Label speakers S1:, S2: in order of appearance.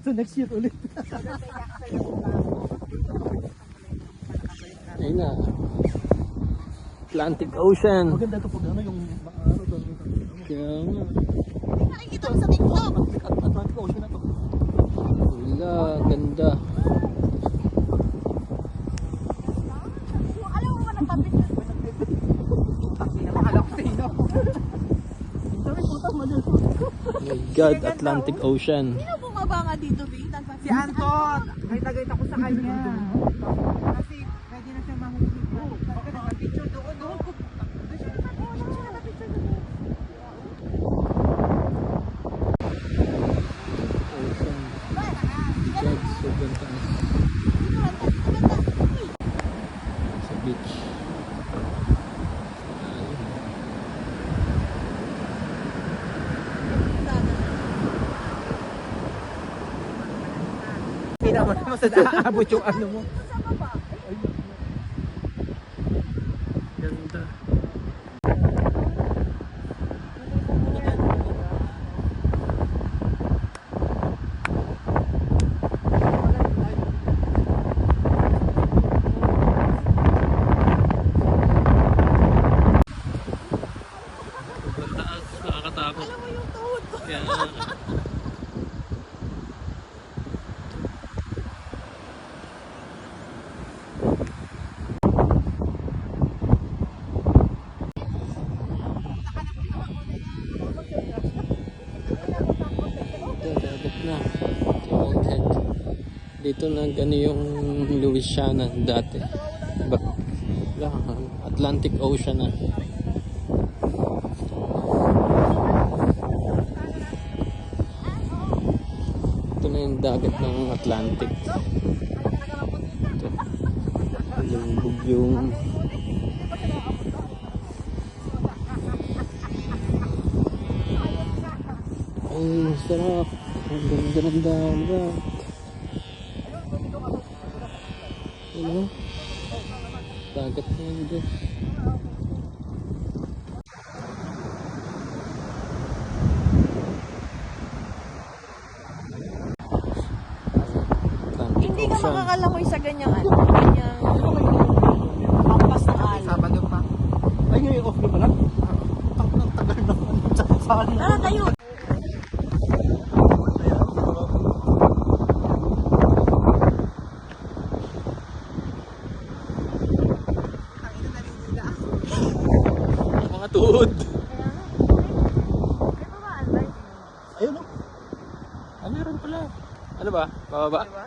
S1: dito next year ulit.
S2: Ayun na. Atlantic Ocean.
S1: Maganda ito pag ano yung araw doon.
S2: Kaya nga.
S3: Nakikita ko sa TikTok.
S1: Atlantic Ocean na to.
S2: Wala, ganda.
S3: Alam mo ba ng papit na? Nakakala ko sa inyo.
S2: Oh my God, Atlantic Ocean.
S3: Sino bumaba nga dito, Bing?
S4: Si Anton, may tagay ako sa kanya. Kasi pwede na siya mahuli. Bakit nagpa-picture doon? Doon siya nagpa-picture doon.
S2: Ocean. God, sobrang taas. Sa beach.
S4: Hindi naman mo sa aabot yung ano mo.
S2: Ganda. Sobrang taas, nakakatakot.
S3: Alam mo yung tuhod ko.
S2: Kaya dagat na. Timuted. Dito na gano yung Louisiana dati. Atlantic Ocean na. Ito na yung dagat ng Atlantic. Ito. Lubog yung ay, sarap. Ang ganda ng dagat. Ano? Dagat na yun dyan. Atlantic
S3: Hindi ka
S2: Ocean.
S3: makakalangoy sa ganyang ano. Ganyang pampas ng alon.
S4: Sabado pa.
S1: Ay, ngayon off nyo pala? Ang tagal naman. Saan na?
S3: Tara tayo.
S2: Mga tuhod.
S1: Ayun o.
S2: Ah, meron pala. Ano ba? Bababa?
S4: Diba?